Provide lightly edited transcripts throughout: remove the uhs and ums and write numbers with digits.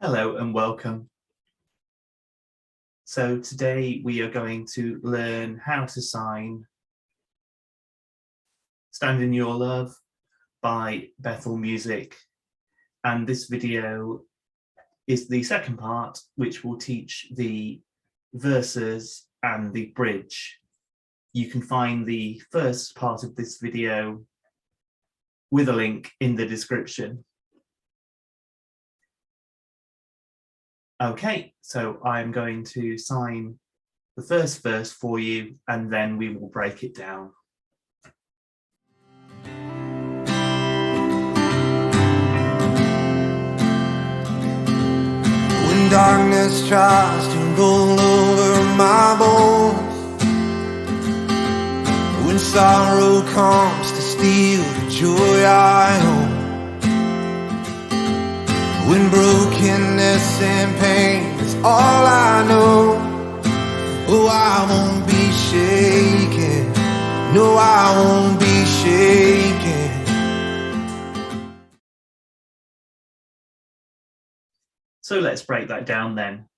Hello and welcome. So today we are going to learn how to sign Stand in Your Love by Bethel Music. And this video is the second part, which will teach the verses and the bridge. You can find the first part of this video with a link in the description. Okay, so I'm going to sign the first verse for you and then we will break it down. When darkness tries to roll over my bones, when sorrow comes to steal the joy I own, when brokenness and pain is all I know, oh, I won't be shaken. No, I won't be shaken. So let's break that down then.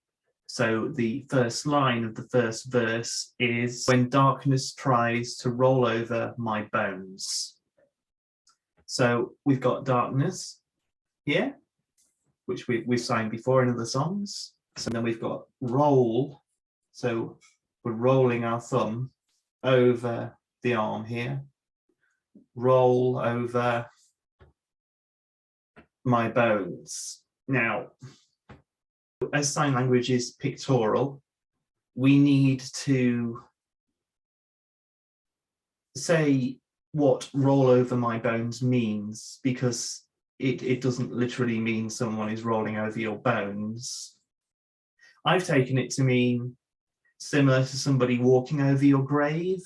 So the first line of the first verse is, when darkness tries to roll over my bones. So we've got darkness here, which we've signed before in other songs. So then we've got roll. So we're rolling our thumb over the arm here. Roll over my bones. Now, as sign language is pictorial, we need to say what roll over my bones means, because it doesn't literally mean someone is rolling over your bones. I've taken it to mean similar to somebody walking over your grave.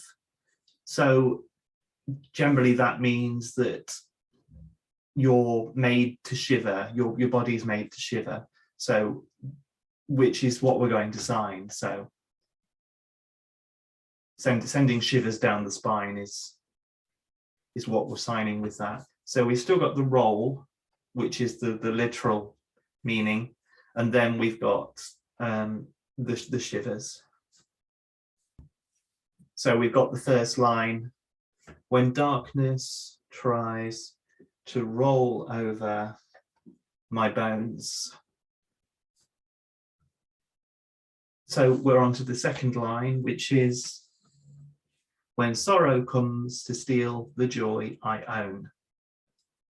So generally that means that you're made to shiver, your body is made to shiver. So which is what we're going to sign. So sending shivers down the spine is what we're signing with that. So we've still got the roll, which is the literal meaning, and then we've got the shivers. So we've got the first line, when darkness tries to roll over my bones. So we're on to the second line, which is, when sorrow comes to steal the joy I own.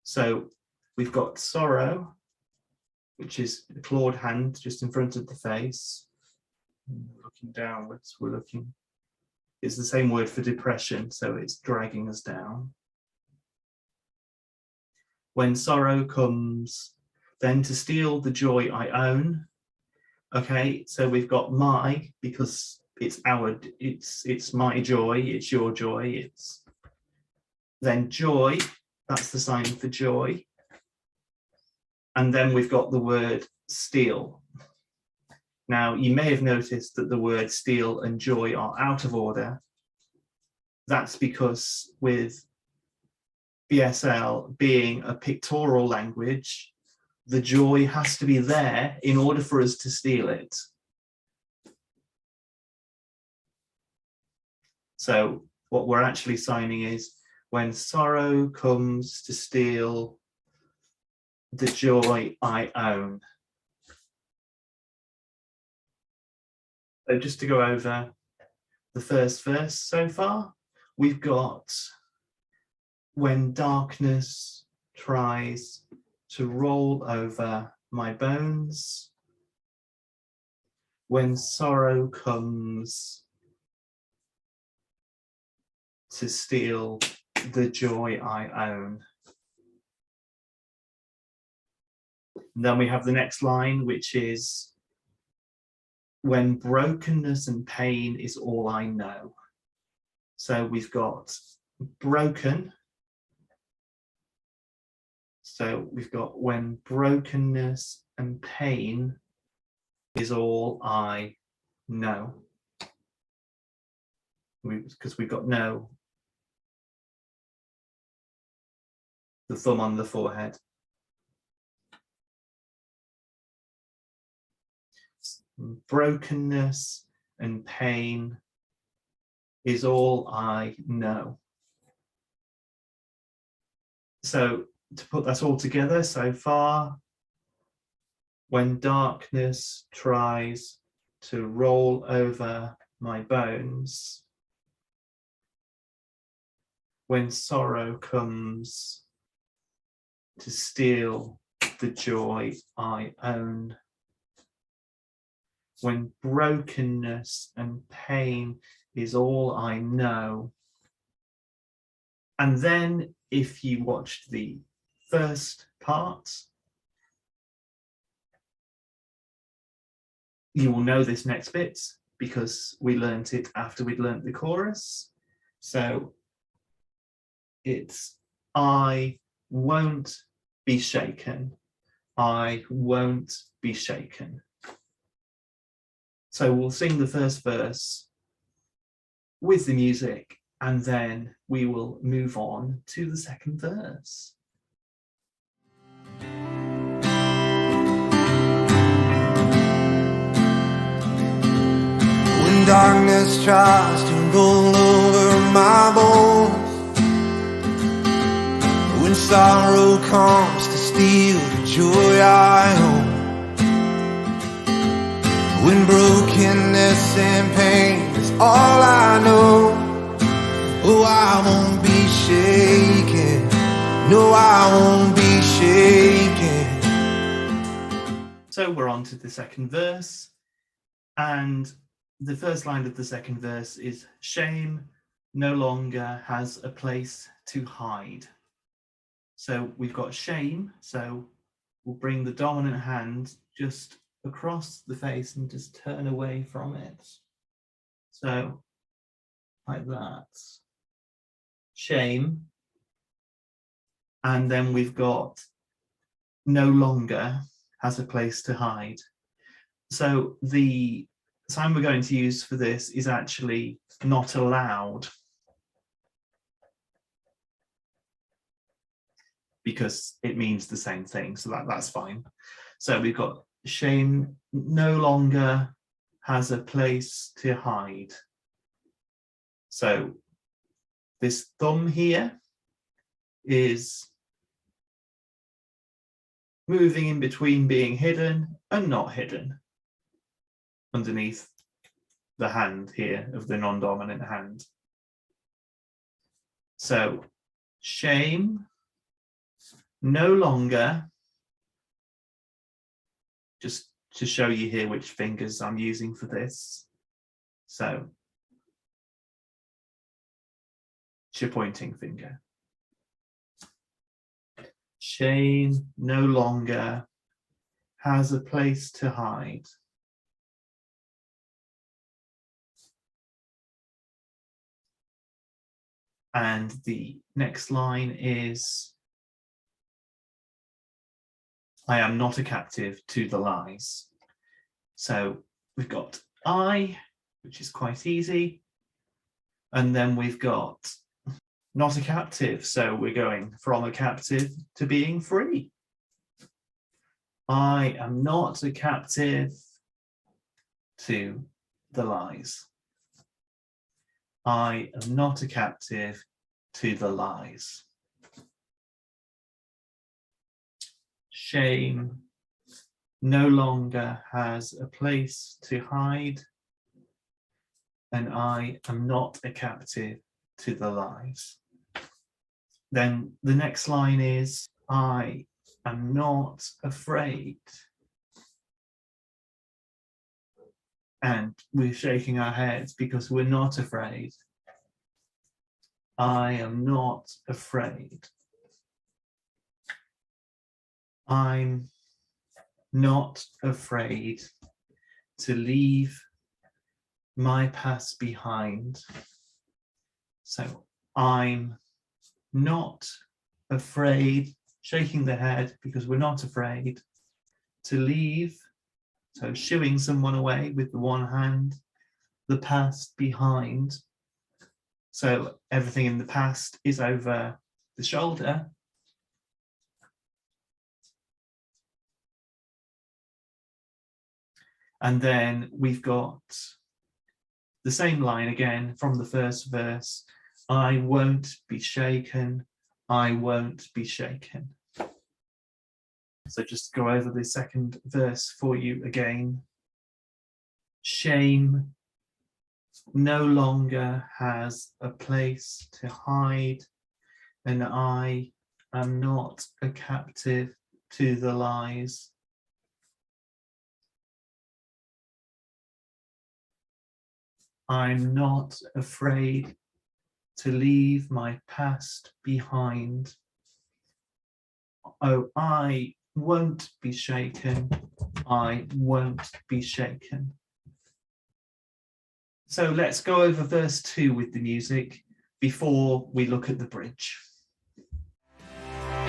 So we've got sorrow, which is the clawed hand just in front of the face. Looking downwards, it's the same word for depression, so it's dragging us down. When sorrow comes, then to steal the joy I own. Okay, so we've got my, because it's my joy, it's your joy, it's then joy, that's the sign for joy. And then we've got the word steal. Now, you may have noticed that the word steal and joy are out of order. That's because with BSL being a pictorial language, the joy has to be there in order for us to steal it. So what we're actually signing is, when sorrow comes to steal the joy I own. So just to go over the first verse so far, we've got, when darkness tries to roll over my bones, when sorrow comes to steal the joy I own. And then we have the next line, which is, when brokenness and pain is all I know. So we've got broken. So we've got, when brokenness and pain is all I know. Because we've got no, the thumb on the forehead. brokenness and pain is all I know. So to put that all together so far, when darkness tries to roll over my bones, when sorrow comes to steal the joy I own, when brokenness and pain is all I know. And then if you watched the first part, you will know this next bit because we learnt it after we'd learnt the chorus. So it's, I won't be shaken. I won't be shaken. So we'll sing the first verse with the music, and then we will move on to the second verse. When darkness tries to roll over my bones, when sorrow comes to steal the joy I own, when brokenness and pain is all I know, oh, I won't be shaken. No, I won't be shaken. So we're on to the second verse, and the first line of the second verse is, shame no longer has a place to hide. So we've got shame, so we'll bring the dominant hand just across the face and just turn away from it. So like that. Shame. And then we've got no longer has a place to hide. So the sign we're going to use for this is actually not allowed, because it means the same thing, so that's fine. So we've got shame no longer has a place to hide. So this thumb here is moving in between being hidden and not hidden underneath the hand here of the non-dominant hand. So shame no longer, just to show you here which fingers I'm using for this. So it's your pointing finger. Shame no longer has a place to hide. And the next line is, I am not a captive to the lies. So we've got I, which is quite easy. And then we've got not a captive. So we're going from a captive to being free. I am not a captive to the lies. I am not a captive to the lies. Shame no longer has a place to hide, and I am not a captive to the lies. Then the next line is, I am not afraid. And we're shaking our heads because we're not afraid. I am not afraid. I'm not afraid to leave my past behind. So I'm not afraid, shaking the head because we're not afraid to leave. So shooing someone away with the one hand, the past behind. So everything in the past is over the shoulder. And then we've got the same line again from the first verse. I won't be shaken. I won't be shaken. So just go over the second verse for you again. Shame no longer has a place to hide, and I am not a captive to the lies. I'm not afraid to leave my past behind. Oh, I won't be shaken. I won't be shaken. So let's go over verse 2 with the music before we look at the bridge. She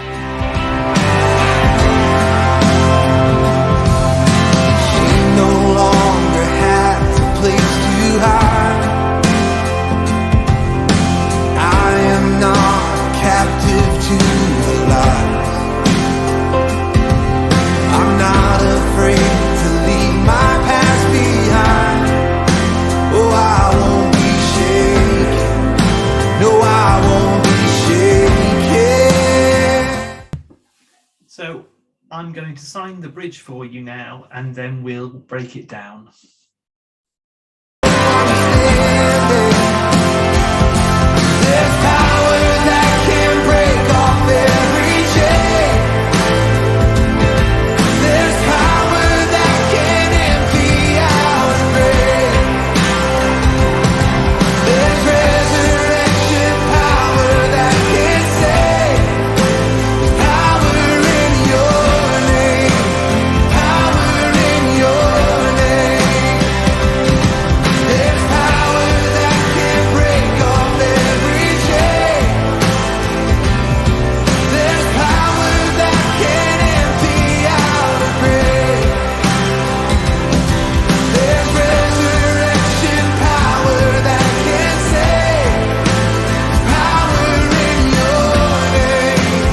no longer has a place to hide. I am not captive to the lies. I'm not afraid to leave my past behind. Oh, I won't be shaken. No, I won't be shaken. So I'm going to sign the bridge for you now, and then we'll break it down. There's power that can break off every chain. There's power that can empty out a grave. There's resurrection power that can save. There's power in your name. Power in your name. There's power that can break off every chain. There's power that can empty out a grave. There's resurrection power that can save. There's power in your name.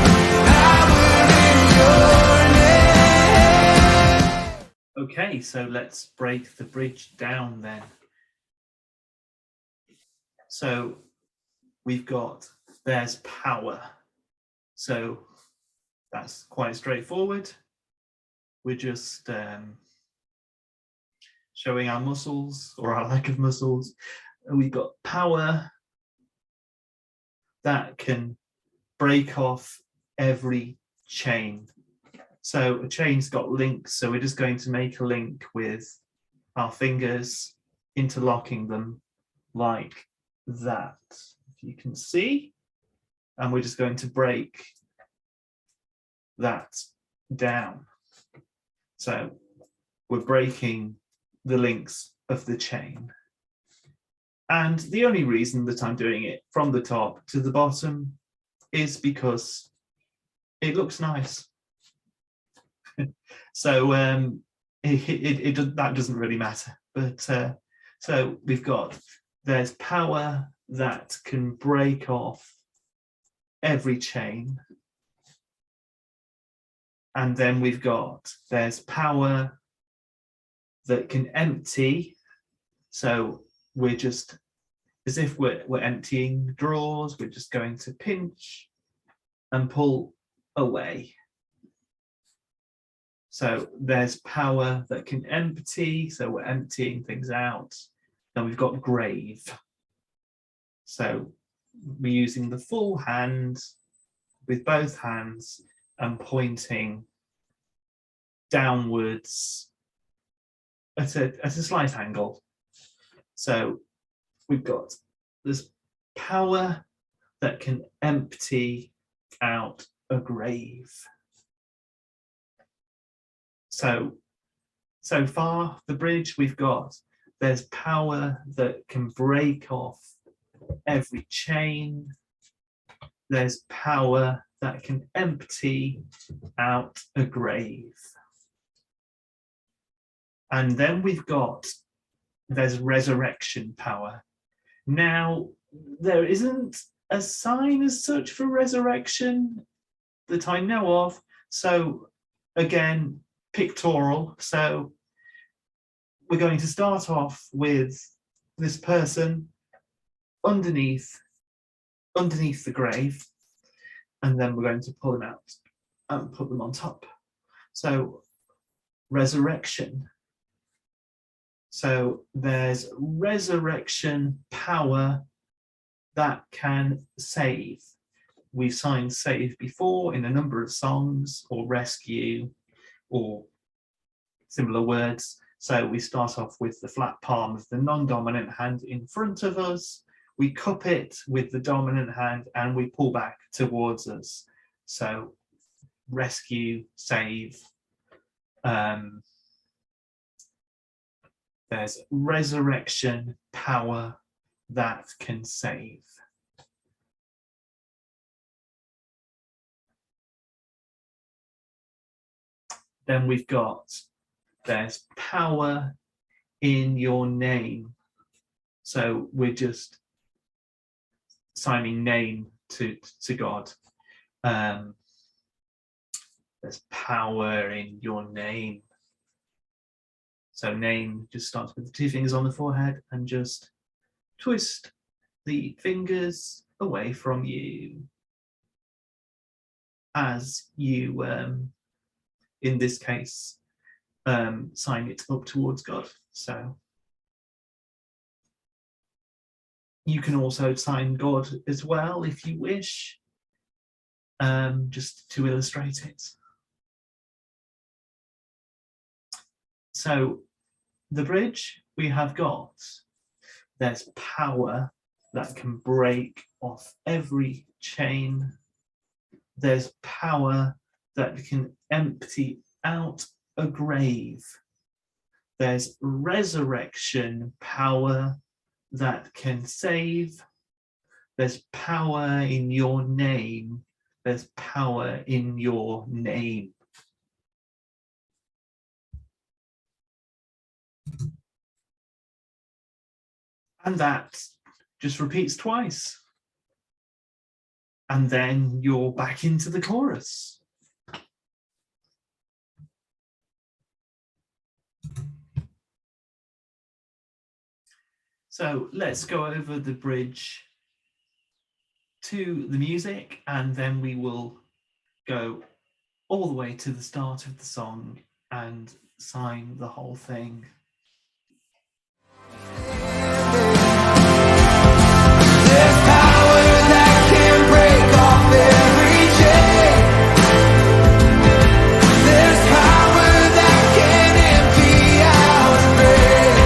Power in your name. Okay, so let's break the bridge down then. So we've got, there's power. So that's quite straightforward. We're just showing our muscles or our lack of muscles. And we've got power that can break off every chain. So a chain's got links, so we're just going to make a link with our fingers, interlocking them like that, if you can see. And we're just going to break that down. So we're breaking the links of the chain. And the only reason that I'm doing it from the top to the bottom is because it looks nice. So that doesn't really matter. But so we've got, there's power that can break off every chain. And then we've got, there's power that can empty. So we're just, as if we're emptying drawers, we're just going to pinch and pull away. So there's power that can empty, so we're emptying things out. Then we've got grave. So we're using the full hand with both hands and pointing downwards at a slight angle. So we've got this power that can empty out a grave. So far, the bridge we've got, there's power that can break off every chain. There's power that can empty out a grave. And then we've got, there's resurrection power. Now, there isn't a sign as such for resurrection that I know of. So again, pictorial. So we're going to start off with this person underneath the grave, and then we're going to pull them out and put them on top. So resurrection. So there's resurrection power that can save. We've signed save before in a number of songs, or rescue, or similar words. So we start off with the flat palm of the non-dominant hand in front of us. We cup it with the dominant hand and we pull back towards us. So rescue, save. There's resurrection power that can save. Then we've got, there's power in your name. So we're just signing name to God. There's power in your name. So name just starts with the two fingers on the forehead and just twist the fingers away from you as you, in this case, sign it up towards God. So you can also sign God as well if you wish, just to illustrate it. So the bridge we have got, there's power that can break off every chain. There's power that can empty out a grave. There's resurrection power that can save. There's power in your name. There's power in your name. And that just repeats twice. And then you're back into the chorus. So let's go over the bridge to the music, and then we will go all the way to the start of the song and sign the whole thing. There's power that can break off every chain. There's power that can empty out a grave.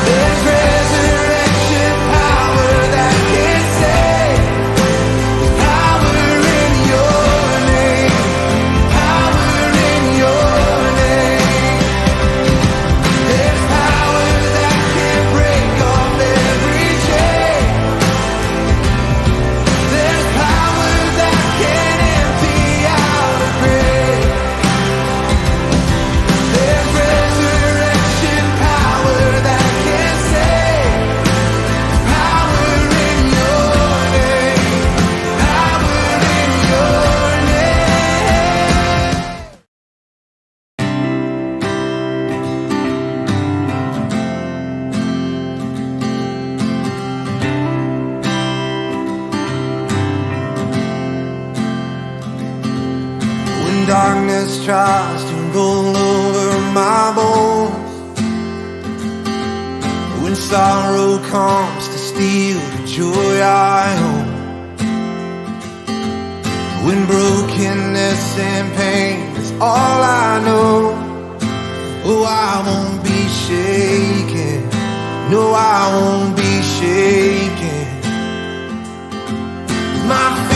There's resurrection power that can save. There's power in your name. Power in your name. There's power that can break off every chain. There's power that can empty out a grave. There's resurrection power that can save. Power in your name. Power in your name. When darkness tries to roll over my bones, when sorrow comes to steal the joy I own, when brokenness and pain is all I know, oh, I won't be shaken. No, I won't be shaken. My